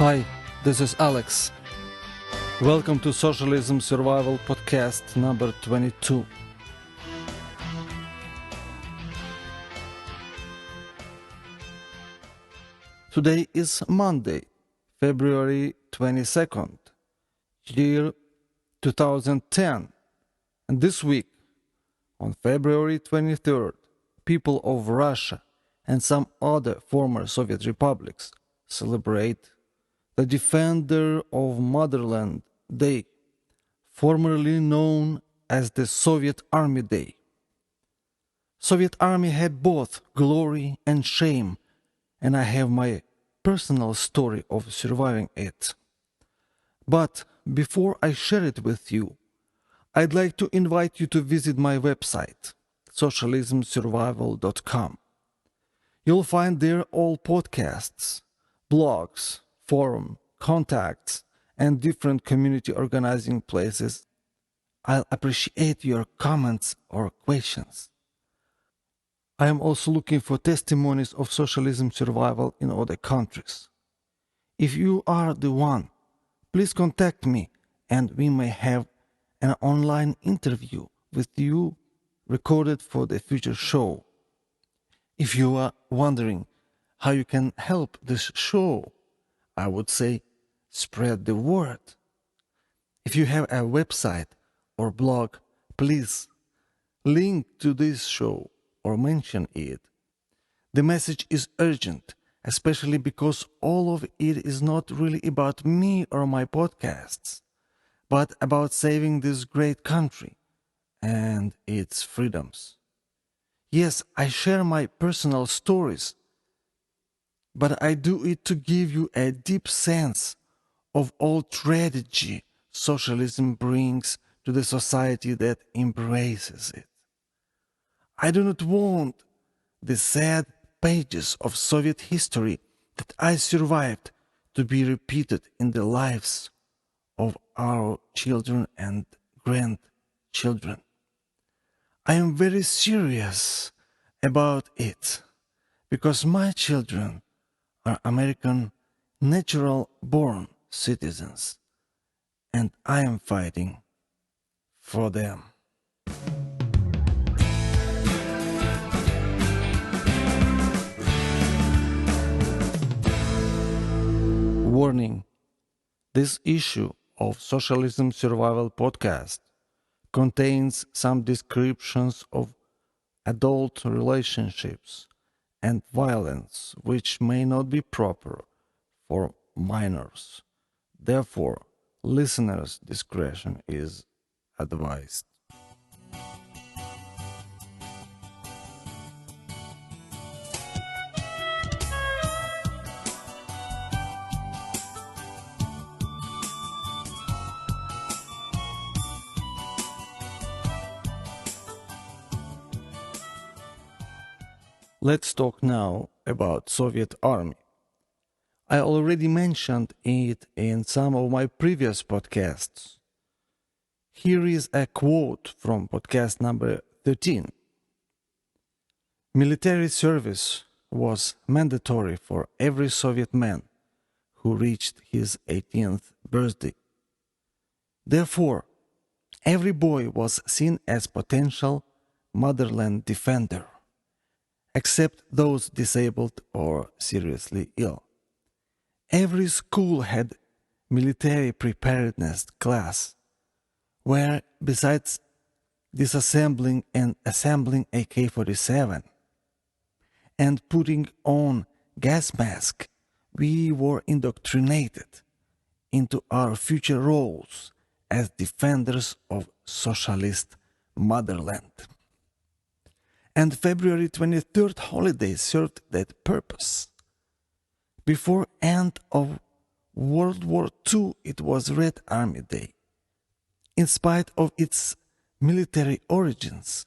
Hi, this is Alex. Welcome to Socialism Survival Podcast number 22. Today is Monday, February 22nd, year 2010. And this week, on February 23rd, people of Russia and some other former Soviet republics celebrate the Defender of Motherland Day, formerly known as the Soviet Army Day. Soviet Army had both glory and shame, and I have my personal story of surviving it. But before I share it with you, I'd like to invite you to visit my website, socialismsurvival.com. You'll find there all podcasts, blogs, forum, contacts, and different community organizing places. I'll appreciate your comments or questions. I am also looking for testimonies of socialism survival in other countries. If you are the one, please contact me and we may have an online interview with you recorded for the future show. If you are wondering how you can help this show, I would say spread the word. If you have a website or blog, please link to this show or mention it. The message is urgent, especially because all of it is not really about me or my podcasts, but about saving this great country and its freedoms. Yes, I share my personal stories, but I do it to give you a deep sense of all tragedy socialism brings to the society that embraces it. I do not want the sad pages of Soviet history that I survived to be repeated in the lives of our children and grandchildren. I am very serious about it because my children are American natural-born citizens, and I am fighting for them. Warning: this issue of Socialism Survival Podcast contains some descriptions of adult relationships and violence which may not be proper for minors. Therefore, listeners' discretion is advised. Let's talk now about Soviet Army. I already mentioned it in some of my previous podcasts. Here is a quote from podcast number 13. Military service was mandatory for every Soviet man who reached his 18th birthday. Therefore, every boy was seen as potential motherland defender, except those disabled or seriously ill. Every school had military preparedness class, where besides disassembling and assembling AK-47 and putting on gas mask, we were indoctrinated into our future roles as defenders of socialist motherland. And February 23rd holiday served that purpose. Before end of World War II, it was Red Army Day. In spite of its military origins,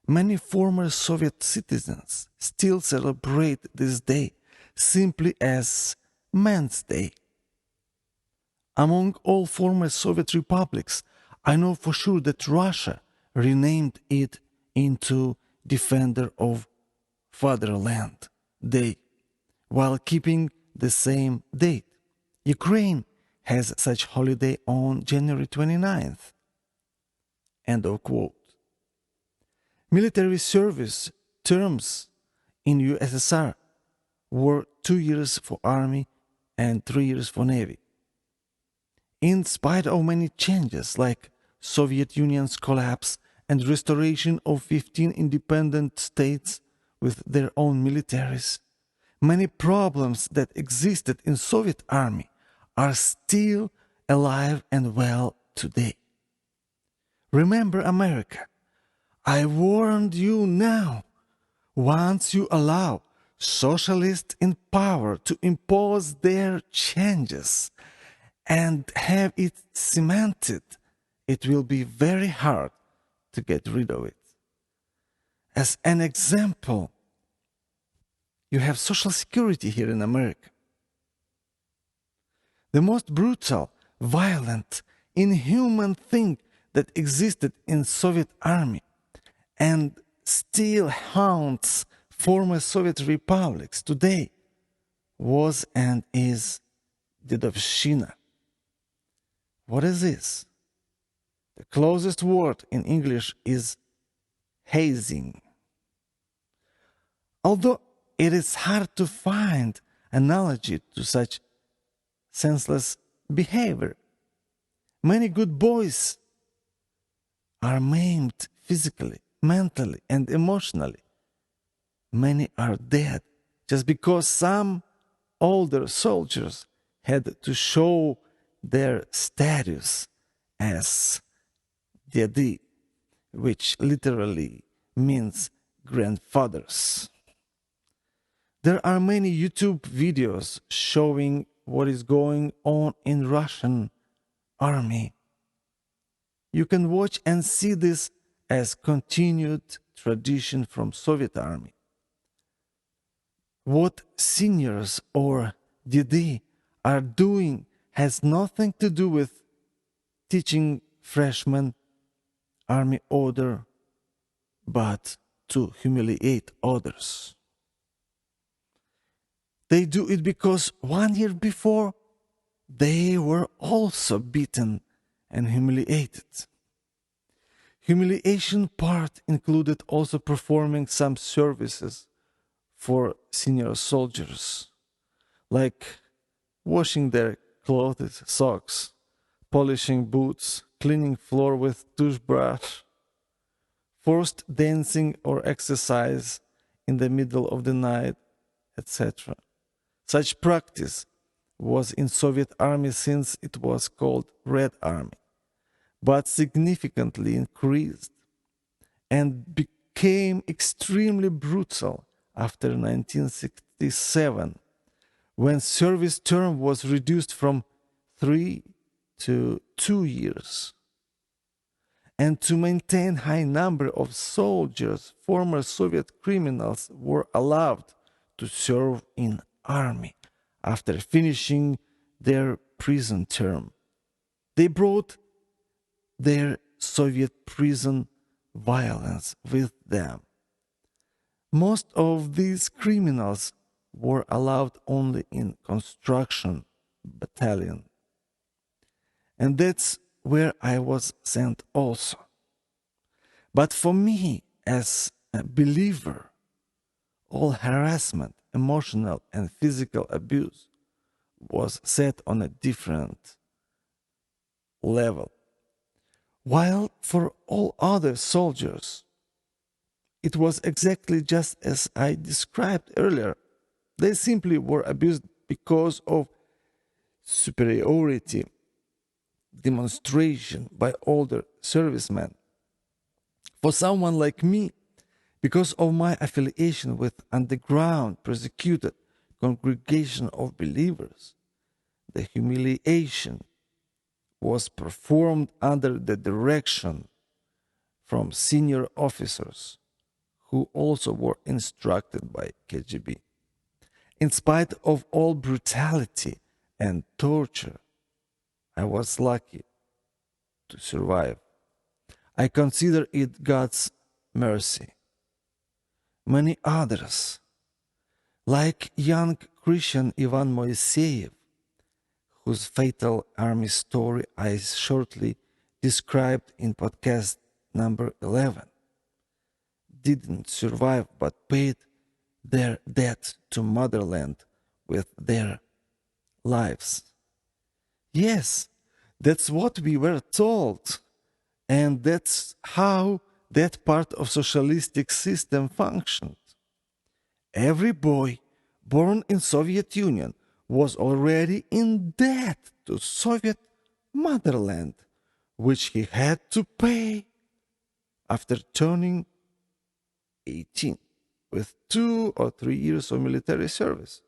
many former Soviet citizens still celebrate this day simply as Men's Day. Among all former Soviet republics, I know for sure that Russia renamed it into Defender of Fatherland Day, while keeping the same date. Ukraine has such holiday on January 29th. End of quote. Military service terms in USSR were 2 years for Army and 3 years for Navy. In spite of many changes like Soviet Union's collapse and restoration of 15 independent states with their own militaries, many problems that existed in Soviet army are still alive and well today. Remember America. I warned you now. Once you allow socialists in power to impose their changes and have it cemented, it will be very hard to get rid of it. As an example, you have Social Security here in America. The most brutal, violent, inhuman thing that existed in Soviet army and still haunts former Soviet republics today was and is Dedovshchina. What is this? The closest word in English is hazing. Although it is hard to find analogy to such senseless behavior, many good boys are maimed physically, mentally, and emotionally. Many are dead just because some older soldiers had to show their status as Dedi, which literally means grandfathers. There are many YouTube videos showing what is going on in Russian army. You can watch and see this as continued tradition from Soviet army. What seniors or Didi are doing has nothing to do with teaching freshmen army order, but to humiliate others. They do it because 1 year before they were also beaten and humiliated. Humiliation part included also performing some services for senior soldiers, like washing their clothes, socks, polishing boots, cleaning floor with toothbrush, forced dancing or exercise in the middle of the night, etc. Such practice was in Soviet army since it was called Red Army, but significantly increased and became extremely brutal after 1967, when service term was reduced from 3 to 2 years. And to maintain high number of soldiers, former Soviet criminals were allowed to serve in army after finishing their prison term. They brought their Soviet prison violence with them. Most of these criminals were allowed only in construction battalion. And that's where I was sent also. But for me, as a believer, all harassment, emotional and physical abuse was set on a different level. While for all other soldiers, it was exactly just as I described earlier. They simply were abused because of superiority demonstration by older servicemen. For someone like me, because of my affiliation with underground persecuted congregation of believers, the humiliation was performed under the direction from senior officers who also were instructed by KGB. In spite of all brutality and torture, I was lucky to survive. I consider it God's mercy. Many others, like young Christian Ivan Moiseyev, whose fatal army story I shortly described in podcast number 11, didn't survive but paid their debt to motherland with their lives. Yes, that's what we were told, and that's how that part of socialistic system functioned. Every boy born in Soviet Union was already in debt to Soviet motherland, which he had to pay after turning 18 with 2 or 3 years of military service.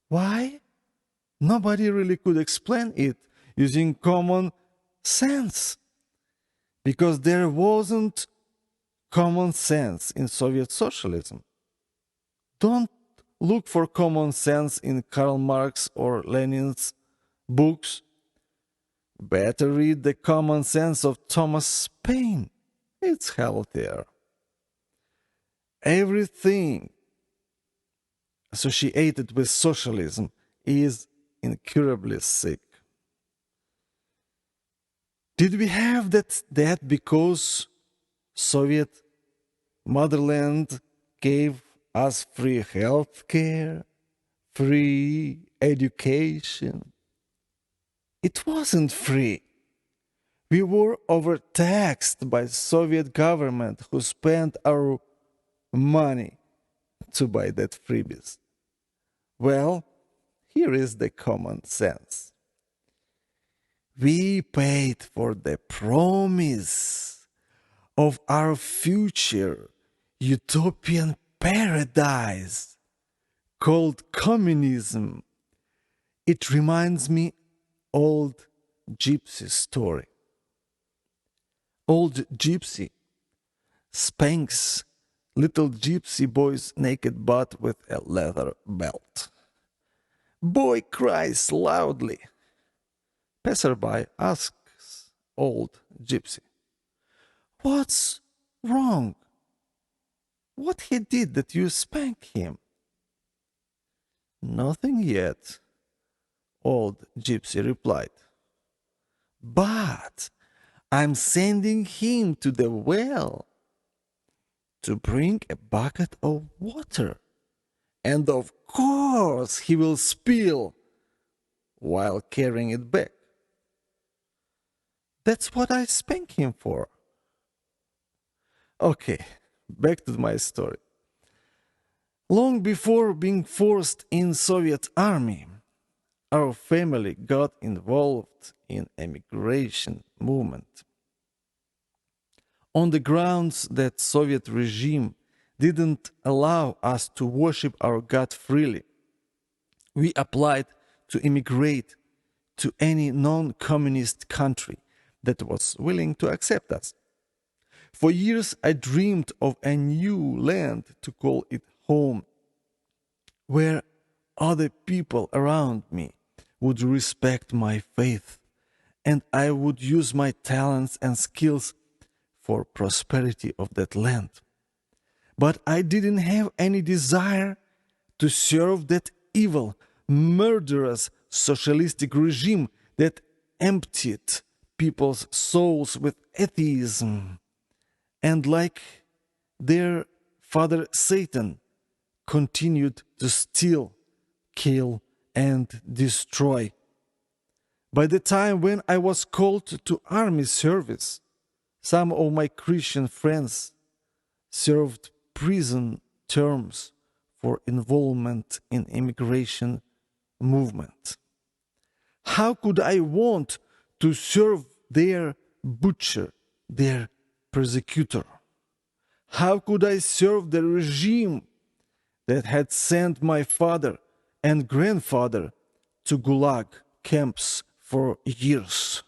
Why? Nobody really could explain it using common sense, because there wasn't common sense in Soviet socialism. Don't look for common sense in Karl Marx or Lenin's books. Better read the Common Sense of Thomas Paine. It's healthier. Everything associated with socialism is incurably sick. Did we have that because Soviet motherland gave us free health care, free education? It wasn't free. We were overtaxed by Soviet government who spent our money to buy that freebies. Well, here is the common sense. We paid for the promise of our future utopian paradise called communism. It reminds me old gypsy story. Old gypsy spanks little gypsy boy's naked butt with a leather belt. Boy cries loudly. Passerby asks old gypsy, "What's wrong? What he did that you spank him?" "Nothing yet," old gypsy replied. "But I'm sending him to the well to bring a bucket of water. And of course he will spill while carrying it back. That's what I spank him for." Okay, back to my story. Long before being forced in Soviet army, our family got involved in emigration movement. On the grounds that Soviet regime didn't allow us to worship our God freely, we applied to immigrate to any non-communist country that was willing to accept us. For years I dreamed of a new land to call it home, where other people around me would respect my faith, and I would use my talents and skills for prosperity of that land. But I didn't have any desire to serve that evil, murderous, socialistic regime that emptied people's souls with atheism, and like their father Satan, continued to steal, kill, and destroy. By the time when I was called to army service, some of my Christian friends served prison terms for involvement in immigration movement. How could I want to serve their butcher, their persecutor? How could I serve the regime that had sent my father and grandfather to Gulag camps for years?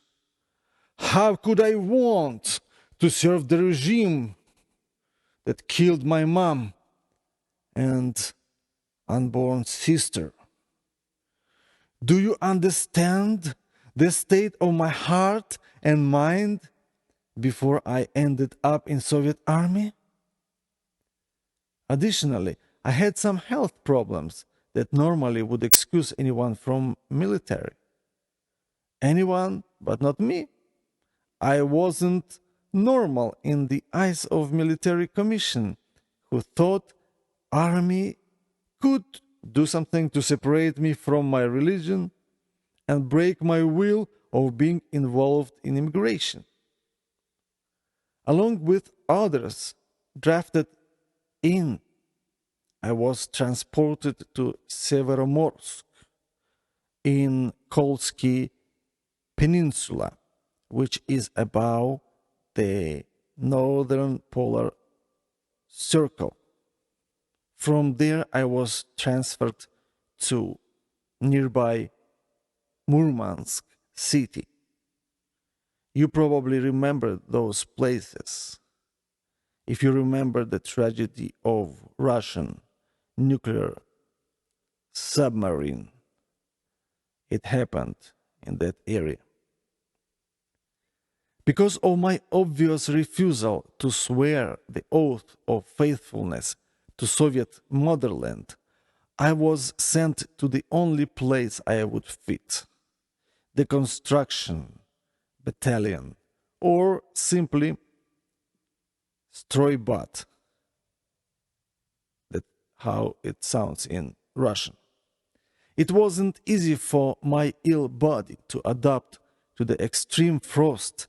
How could I want to serve the regime that killed my mom and unborn sister? Do you understand the state of my heart and mind before I ended up in Soviet army? Additionally, I had some health problems that normally would excuse anyone from military. anyone but not me. I wasn't normal in the eyes of military commission, who thought army could do something to separate me from my religion and break my will of being involved in immigration. Along with others drafted in, I was transported to Severomorsk in Kolsky Peninsula, which is above the northern polar circle. From there, I was transferred to nearby Murmansk city. You probably remember those places. If you remember the tragedy of Russian nuclear submarine, it happened in that area. Because of my obvious refusal to swear the oath of faithfulness to Soviet motherland, I was sent to the only place I would fit, the construction battalion, or simply Stroybat. That's how it sounds in Russian. It wasn't easy for my ill body to adapt to the extreme frost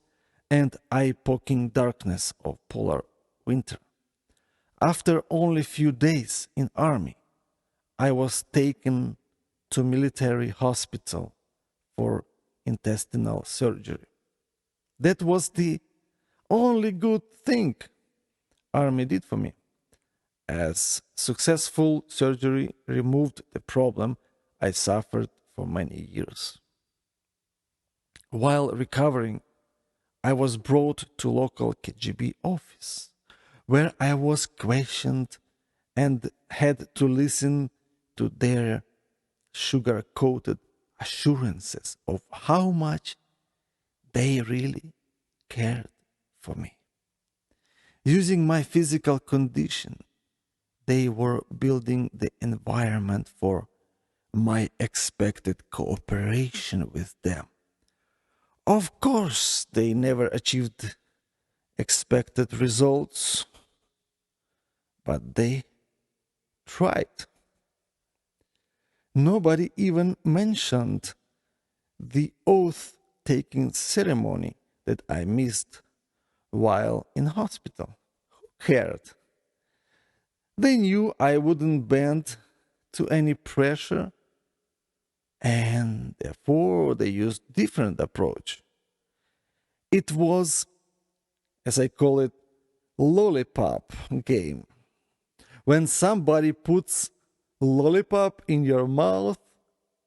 and eye-poking darkness of polar winter. After only few days in army, I was taken to military hospital for intestinal surgery. That was the only good thing army did for me, as successful surgery removed the problem I suffered for many years. While recovering, I was brought to local KGB office, where I was questioned and had to listen to their sugar-coated assurances of how much they really cared for me. Using my physical condition, they were building the environment for my expected cooperation with them. Of course, they never achieved expected results, but they tried. Nobody even mentioned the oath-taking ceremony that I missed while in hospital. Who cared? They knew I wouldn't bend to any pressure, and therefore they used different approach. It was, as I call it, lollipop game. When somebody puts lollipop in your mouth,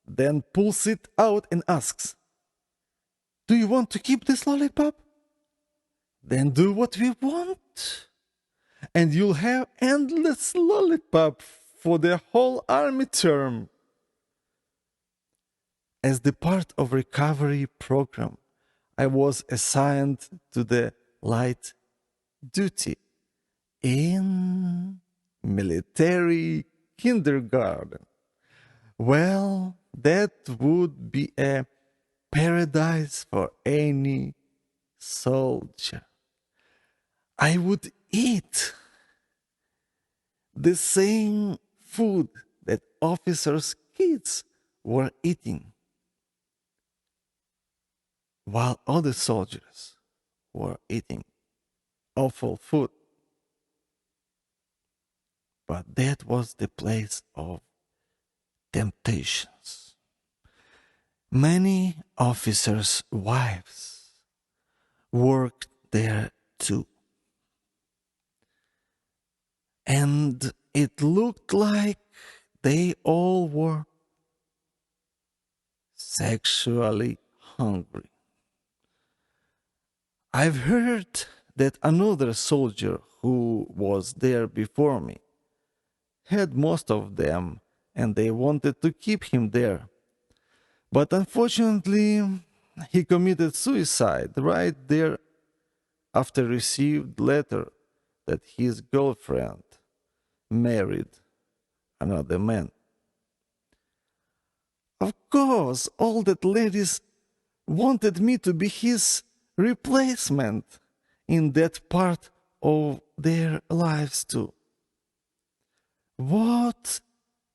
then pulls it out and asks, "Do you want to keep this lollipop? Then do what we want, and you'll have endless lollipop for the whole army term." As the part of recovery program, I was assigned to the light duty in military kindergarten. Well, that would be a paradise for any soldier. I would eat the same food that officers' kids were eating, while other soldiers were eating awful food. But that was the place of temptations. Many officers' wives worked there too. And it looked like they all were sexually hungry. I've heard that another soldier who was there before me had most of them, and they wanted to keep him there. But unfortunately, he committed suicide right there after received letter that his girlfriend married another man. Of course, all that ladies wanted me to be his replacement in that part of their lives too. What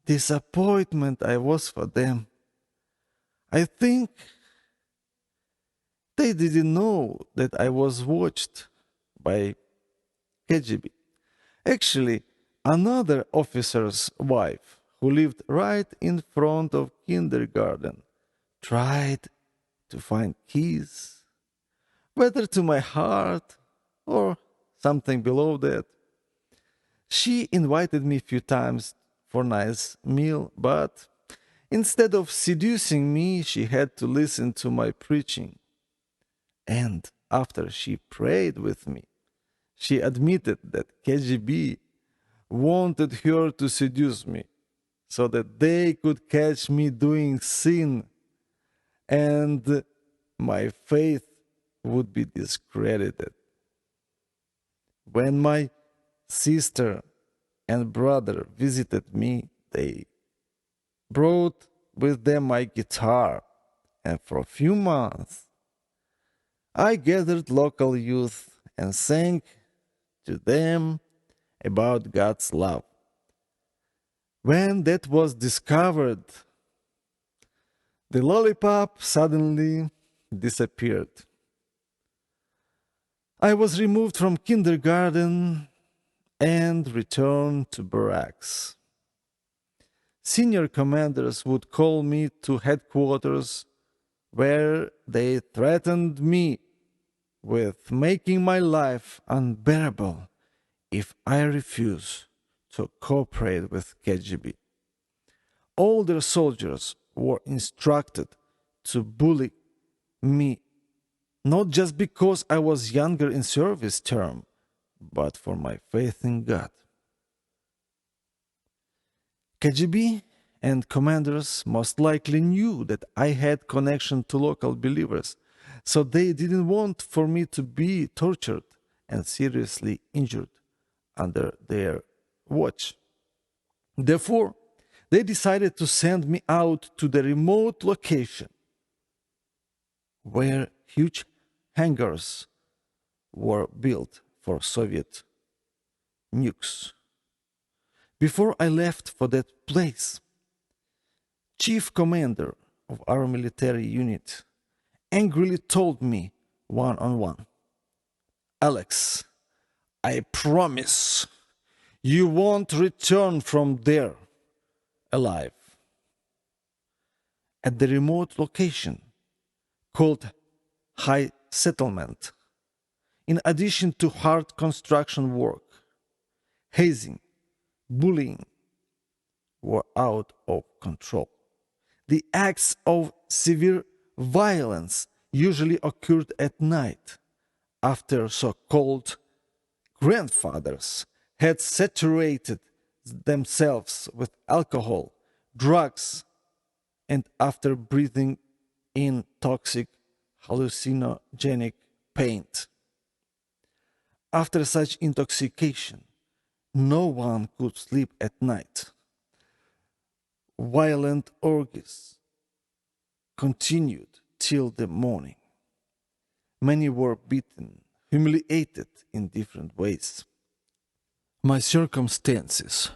disappointment I was for them. I think they didn't know that I was watched by KGB. Actually, another officer's wife who lived right in front of kindergarten tried to find keys, whether to my heart or something below that. She invited me a few times for a nice meal, but instead of seducing me, she had to listen to my preaching. And after she prayed with me, she admitted that KGB wanted her to seduce me so that they could catch me doing sin and my faith would be discredited. When my sister and brother visited me, they brought with them my guitar, and for a few months I gathered local youth and sang to them about God's love. When that was discovered, the lollipop suddenly disappeared. I was removed from kindergarten and returned to barracks. Senior commanders would call me to headquarters where they threatened me with making my life unbearable if I refuse to cooperate with KGB. Older soldiers were instructed to bully me, not just because I was younger in service term, but for my faith in God. KGB and commanders most likely knew that I had connection to local believers, so they didn't want for me to be tortured and seriously injured under their watch. Therefore, they decided to send me out to the remote location where huge hangars were built for Soviet nukes. Before I left for that place, chief commander of our military unit angrily told me one-on-one, "Alex, I promise you won't return from there alive." At the remote location called High Settlement, in addition to hard construction work, hazing, bullying were out of control. The acts of severe violence usually occurred at night after so-called grandfathers had saturated themselves with alcohol, drugs, and after breathing in toxic hallucinogenic paint. After such intoxication, no one could sleep at night. Violent orgies continued till the morning. Many were beaten, humiliated in different ways. My circumstances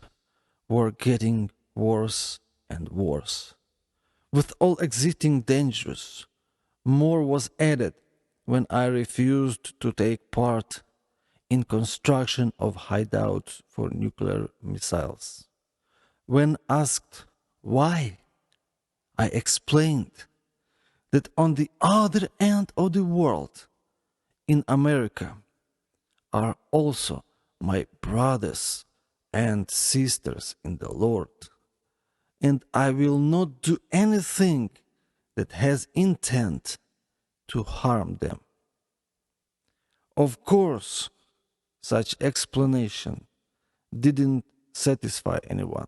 were getting worse and worse. With all existing dangers, more was added when I refused to take part in construction of hideouts for nuclear missiles. When asked why, I explained that on the other end of the world, in America, are also my brothers and sisters in the Lord, and I will not do anything that has intent to harm them. Of course, such explanation didn't satisfy anyone.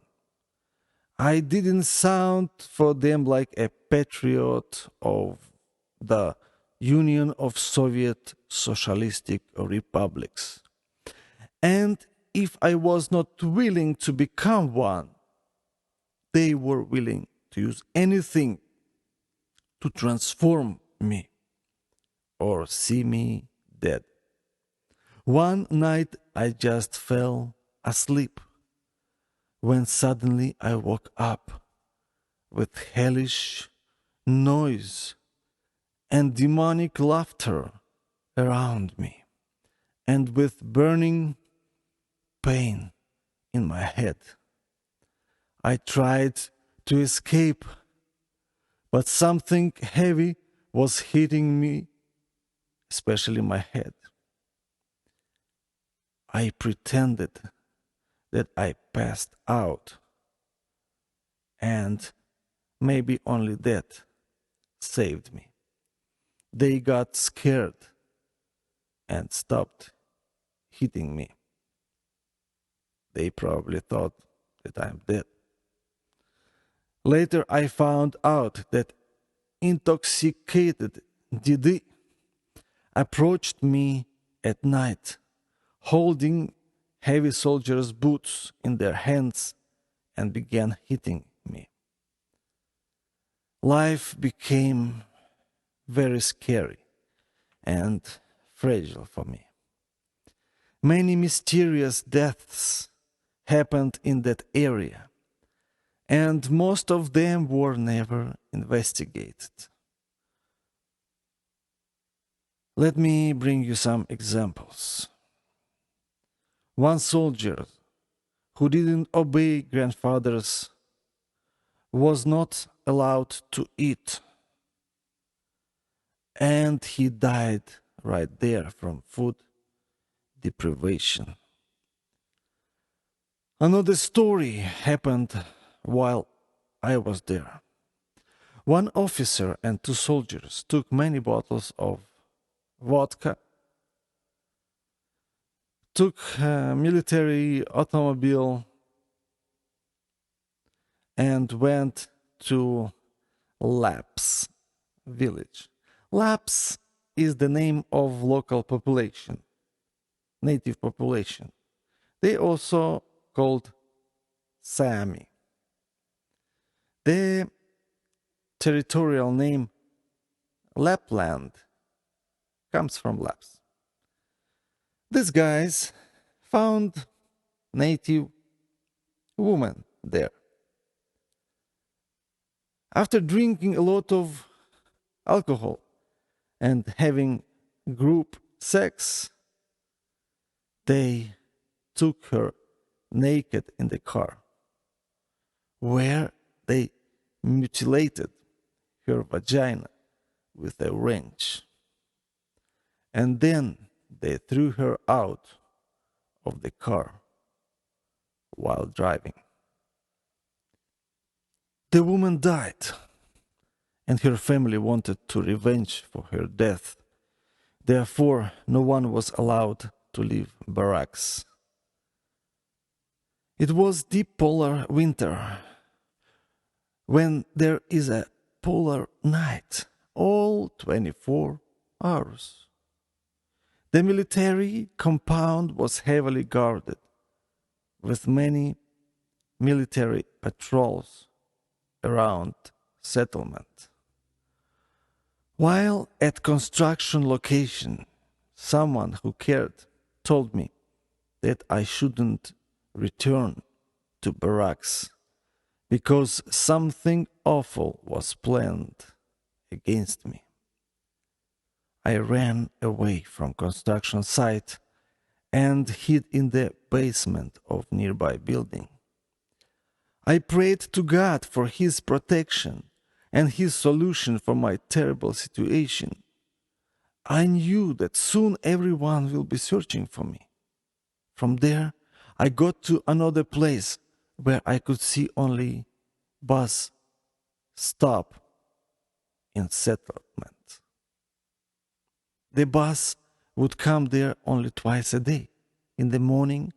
I didn't sound for them like a patriot of the Union of Soviet Socialistic Republics. And if I was not willing to become one, they were willing to use anything to transform me or see me dead. One night I just fell asleep when suddenly I woke up with hellish noise and demonic laughter around me, and with burning pain in my head. I tried to escape, but something heavy was hitting me, especially my head. I pretended that I passed out, and maybe only that saved me. They got scared and stopped hitting me. They probably thought that I'm dead. Later I found out that intoxicated Didi approached me at night, holding heavy soldiers' boots in their hands, and began hitting me. Life became very scary and fragile for me. Many mysterious deaths happened in that area, and most of them were never investigated. Let me bring you some examples. One soldier who didn't obey grandfathers was not allowed to eat, and he died right there from food deprivation. Another story happened while I was there. One officer and two soldiers took many bottles of vodka, took a military automobile, and went to Laps village. Laps is the name of local population, native population. They also called Sami. The territorial name Lapland comes from Laps. These guys found native woman there. After drinking a lot of alcohol and having group sex, they took her naked in the car, where they mutilated her vagina with a wrench. And then they threw her out of the car while driving. The woman died, and her family wanted to revenge for her death. Therefore, no one was allowed to leave barracks. It was deep polar winter, when there is a polar night, all 24 hours. The military compound was heavily guarded, with many military patrols around settlement. While at construction location, someone who cared told me that I shouldn't return to barracks because something awful was planned against me. I ran away from construction site and hid in the basement of nearby building. I prayed to God for His protection and His solution for my terrible situation. I knew that soon everyone will be searching for me. From there, I got to another place where I could see only bus stop in settlement. The bus would come there only twice a day, in the morning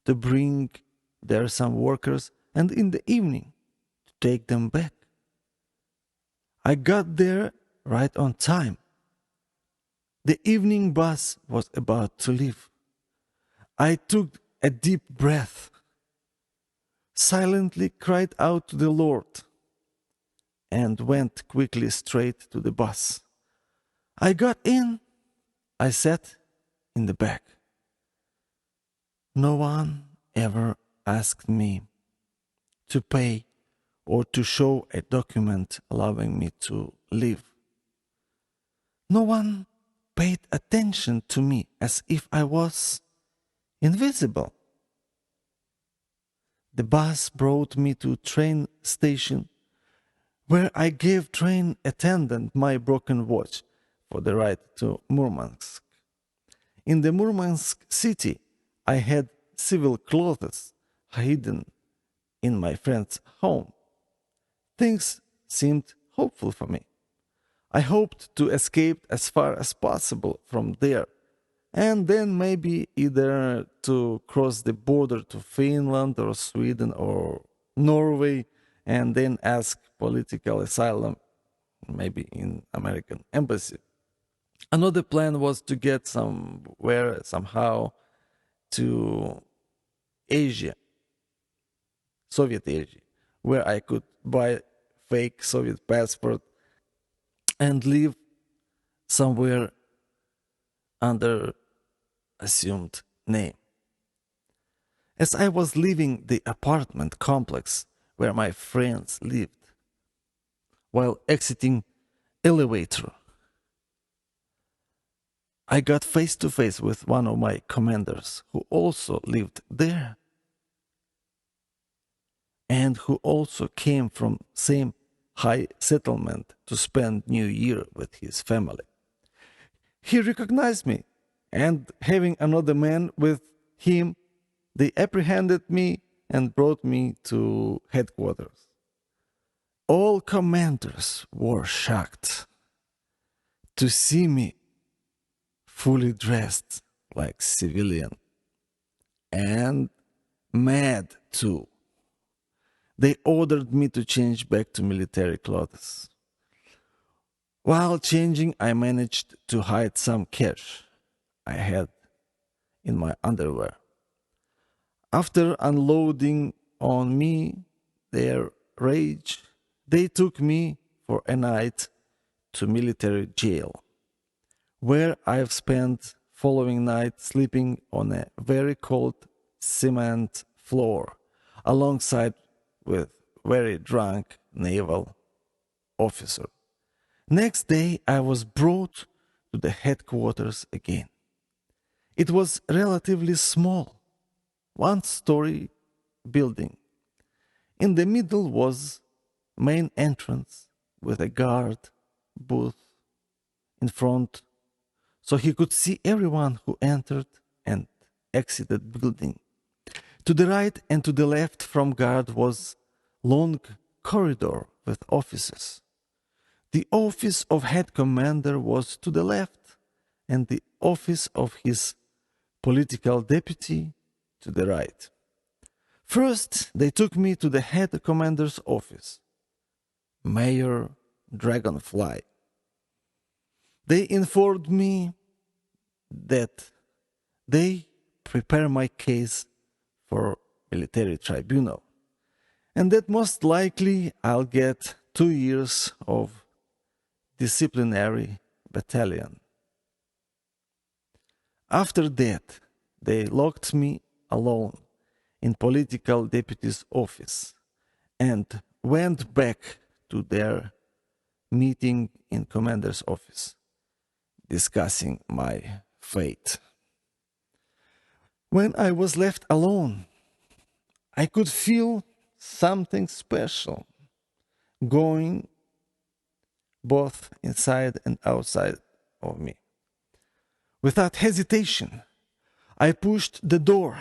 to bring there some workers, and in the evening to take them back. I got there right on time. The evening bus was about to leave. I took a deep breath, silently cried out to the Lord, and went quickly straight to the bus, I got in. I sat in the back. No one ever asked me to pay or to show a document allowing me to leave. No one paid attention to me as if I was invisible. The bus brought me to train station where I gave train attendant my broken watch for the ride to Murmansk. In the Murmansk city, I had civil clothes hidden in my friend's home. Things seemed hopeful for me. I hoped to escape as far as possible from there, and then maybe either to cross the border to Finland or Sweden or Norway, and then ask political asylum, maybe in American embassy. Another plan was to get somewhere, somehow, to Asia, Soviet Asia, where I could buy fake Soviet passport and live somewhere under assumed name. As I was leaving the apartment complex where my friends lived, while exiting elevator, I got face to face with one of my commanders who also lived there and who also came from same high settlement to spend New Year with his family. He recognized me, and having another man with him, they apprehended me and brought me to headquarters. All commanders were shocked to see me fully dressed like civilian and mad too. They ordered me to change back to military clothes. While changing, I managed to hide some cash I had in my underwear. After unloading on me their rage, they took me for a night to military jail, where I've spent following night sleeping on a very cold cement floor alongside with very drunk naval officer. Next day I was brought to the headquarters again. It was relatively small, one-story building. In the middle was main entrance with a guard booth in front, so he could see everyone who entered and exited building. To the right and to the left from guard was long corridor with offices. The office of head commander was to the left, and the office of his political deputy to the right. First, they took me to the head commander's office, Mayor Dragonfly. They informed me that they prepare my case for military tribunal, and that most likely I'll get 2 years of disciplinary battalion. After that, they locked me alone in political deputy's office and went back to their meeting in commander's office, discussing my fate. When I was left alone, I could feel something special going both inside and outside of me. Without hesitation, I pushed the door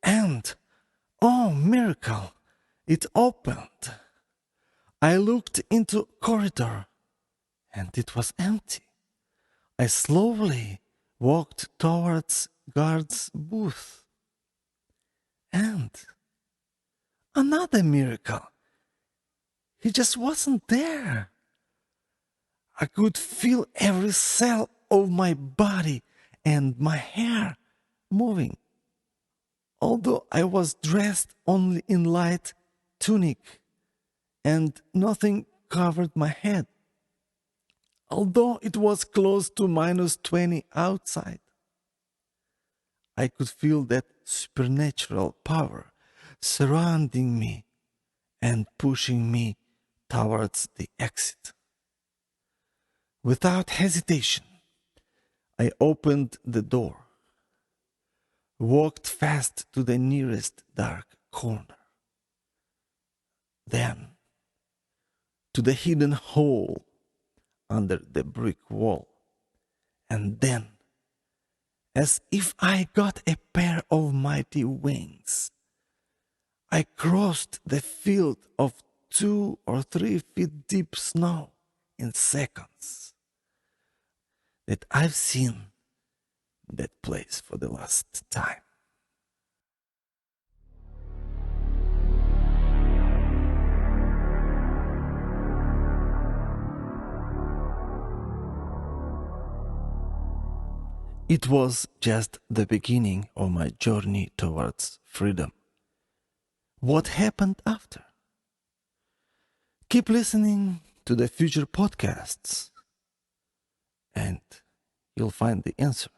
and, oh miracle, it opened. I looked into corridor and it was empty. I slowly walked towards guard's booth. And another miracle. He just wasn't there. I could feel every cell of my body and my hair moving. Although I was dressed only in light tunic and nothing covered my head. Although it was close to -20 outside, I could feel that supernatural power surrounding me and pushing me towards the exit. Without hesitation, I opened the door, walked fast to the nearest dark corner, then to the hidden hole under the brick wall, and then, as if I got a pair of mighty wings, I crossed the field of 2 or 3 feet deep snow in seconds. That I've seen that place for the last time. It was just the beginning of my journey towards freedom. What happened after? Keep listening to the future podcasts, and you'll find the answer.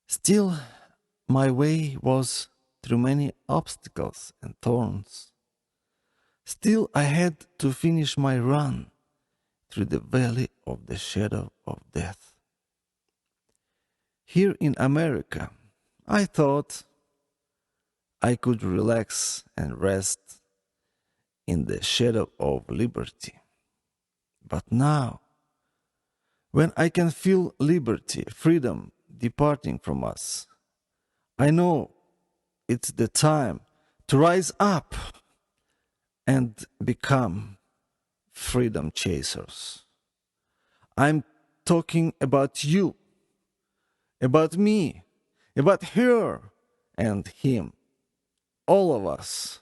Still, my way was through many obstacles and thorns. Still, I had to finish my run through the valley of the shadow of death. Here in America, I thought I could relax and rest in the shadow of liberty. But now, when I can feel liberty, freedom departing from us, I know it's the time to rise up and become freedom chasers. I'm talking about you, about me, about her and him, all of us.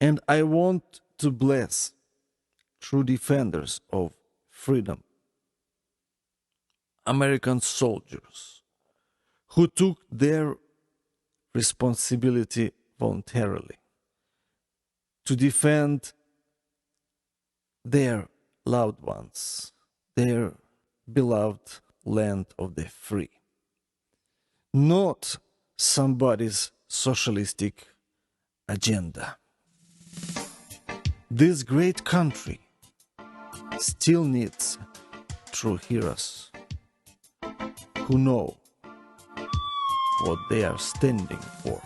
And I want to bless true defenders of freedom, American soldiers who took their responsibility voluntarily to defend their loved ones, their beloved land of the free. Not somebody's socialistic agenda. This great country still needs true heroes who know what they are standing for.